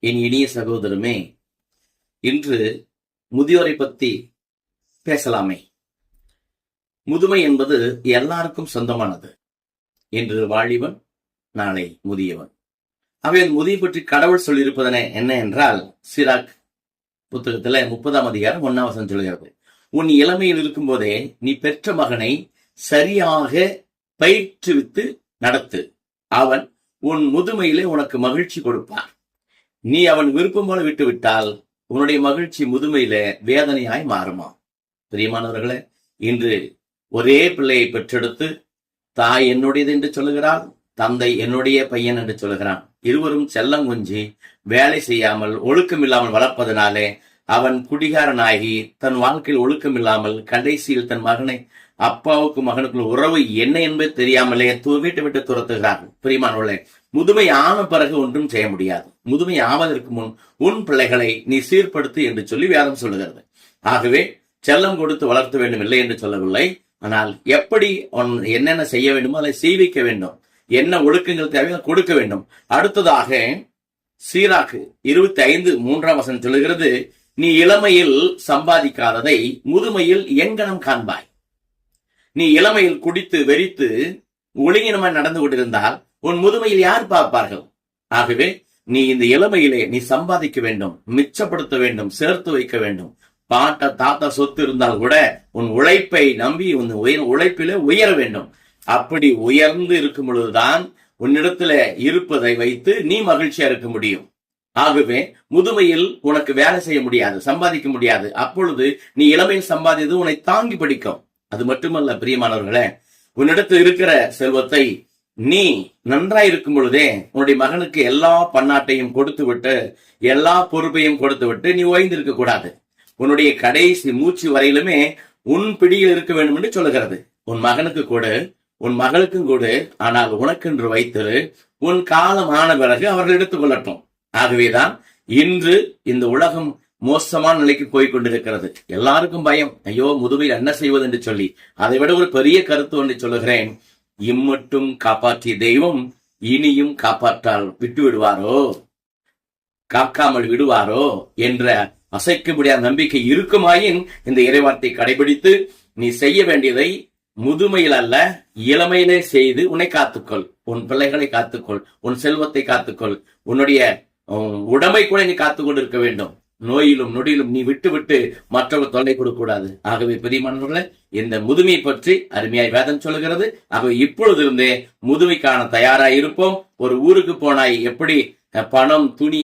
என் இனிய சகோதரமே, இன்று முதியோரை பத்தி பேசலாமே. முதுமை என்பது எல்லாருக்கும் சொந்தமானது. இன்று வாலிபன், நாளை முதியவன். அவை முதிய பற்றி கடவுள் சொல்லியிருப்பதன என்ன என்றால், சிராக் புத்தகத்துல 30ஆம் அதிகாரம் 1ஆம் வசனம் சொல்கிறது, உன் இளமையில் இருக்கும் போதே நீ பெற்ற மகனை சரியாக பயிற்றுவித்து நடத்து, அவன் உன் முதுமையிலே உனக்கு மகிழ்ச்சி கொடுப்பான். நீ அவன் விருப்பம் போல விட்டு விட்டால் உன்னுடைய மகிழ்ச்சி முதுமையில வேதனையாய் மாறுமா? பிரியமானவர்களே, இன்று ஒரே பிள்ளையை பெற்றெடுத்து தாய் என்னுடையது என்று சொல்லுகிறாள், தந்தை என்னுடைய பையன் என்று சொல்லுகிறான். இருவரும் செல்லம் கொஞ்சி வேலை செய்யாமல் ஒழுக்கம் இல்லாமல் வளர்ப்பதனாலே அவன் குடிகாரனாகி தன் வாழ்க்கையில் ஒழுக்கம் இல்லாமல் கடைசியில் தன் மகனை, அப்பாவுக்கும் மகனுக்குள்ள உறவு என்ன என்பது தெரியாமலே வீட்டை விட்டு துரத்துகிறார்கள். பிரியமானவர்களே, முதுமை ஆன பிறகு ஒன்றும் செய்ய முடியாது. முதுமை ஆவதற்கு முன் உன் பிள்ளைகளை நீ சீர்படுத்து என்று சொல்லி வேதம் சொல்லுகிறது. ஆகவே செல்லம் கொடுத்து வளர்த்த வேண்டும் இல்லை என்று சொல்லவில்லை. ஆனால் எப்படி என்னென்ன செய்ய வேண்டுமோ அதை செய்விக்க வேண்டும், என்ன ஒழுக்கங்கள் தேவையோ கொடுக்க வேண்டும். அடுத்ததாக சீராக்கு 25:3 வசனம் சொல்லுகிறது, நீ இளமையில் சம்பாதிக்காததை முதுமையில் எங்கனம் காண்பாய். நீ இளமையில் குடித்து வெறித்து ஒழுங்கினமாய் நடந்து கொண்டிருந்தால் உன் முதுமையில் யார் பார்ப்பார்கள்? ஆகவே நீ இந்த இளமையிலே நீ சம்பாதிக்க வேண்டும், மிச்சப்படுத்த வேண்டும், சேர்த்து வைக்க வேண்டும். பாட்ட தாத்தா சொத்து இருந்தால் கூட உன் உழைப்பை நம்பி உன் உழைப்பிலே உயர வேண்டும். அப்படி உயர்ந்து இருக்கும் பொழுதுதான் உன்னிடத்துல இருப்பதை வைத்து நீ மகிழ்ச்சியா இருக்க முடியும். ஆகவே முதுமையில் உனக்கு வேலை செய்ய முடியாது, சம்பாதிக்க முடியாது. அப்பொழுது நீ இளமையில் சம்பாதித்தது உன்னை தாங்கி பிடிக்கும். அது மட்டுமல்ல பிரியமானவர்களே, உன்னிடத்தில் இருக்கிற செல்வத்தை நீ நன்றாய் இருக்கும் பொழுதே உன்னுடைய மகனுக்கு எல்லா பன்னாட்டையும் கொடுத்து விட்டு, எல்லா பொறுப்பையும் கொடுத்து விட்டு நீ ஓய்ந்திருக்க கூடாது. உன்னுடைய கடைசி மூச்சு வரையிலுமே உன் பிடியில் இருக்க வேண்டும் என்று சொல்லுகிறது. உன் மகனுக்கு கொடு, உன் மகளுக்கும் கொடு, ஆனால் உனக்கென்று வைத்திரு. உன் காலம் ஆன பிறகு அவர்கள் எடுத்துக் கொள்ளட்டும். ஆகவேதான் இன்று இந்த உலகம் மோசமான நிலைக்கு போய் கொண்டிருக்கிறது. எல்லாருக்கும் பயம், ஐயோ முதுமையில் என்ன செய்வது என்று சொல்லி. அதை விட ஒரு பெரிய கருத்து ஒன்றை சொல்லுகிறேன், இம்மட்டும் காப்பாற்றிய தெய்வம் இனியும் காப்பாற்றால் விட்டு விடுவாரோ, காக்காமல் விடுவாரோ என்ற அசைக்க முடியாத நம்பிக்கை இருக்குமாயின் இந்த இறைவார்த்தை கடைபிடித்து நீ செய்ய வேண்டியதை முதுமையில் அல்ல இளமையிலே செய்து உன்னை காத்துக்கொள், உன் பிள்ளைகளை காத்துக்கொள், உன் செல்வத்தை காத்துக்கொள், உன்னுடைய உடம்பை கூட நீ காத்துக்கொண்டு இருக்க வேண்டும். நோயிலும் நொடியிலும் நீ விட்டு விட்டு மற்றவர்கள் தொல்லை கொடுக்க கூடாது. ஆகவே பெரியமானவர்களே, இந்த முதுமையை பற்றி அருமையாய் வேதம் சொல்லுகிறது. ஆகவே இப்பொழுது இருந்தே முதுமைக்கான தயாராய் இருப்போம். ஒரு ஊருக்கு போனாய் எப்படி பணம் துணி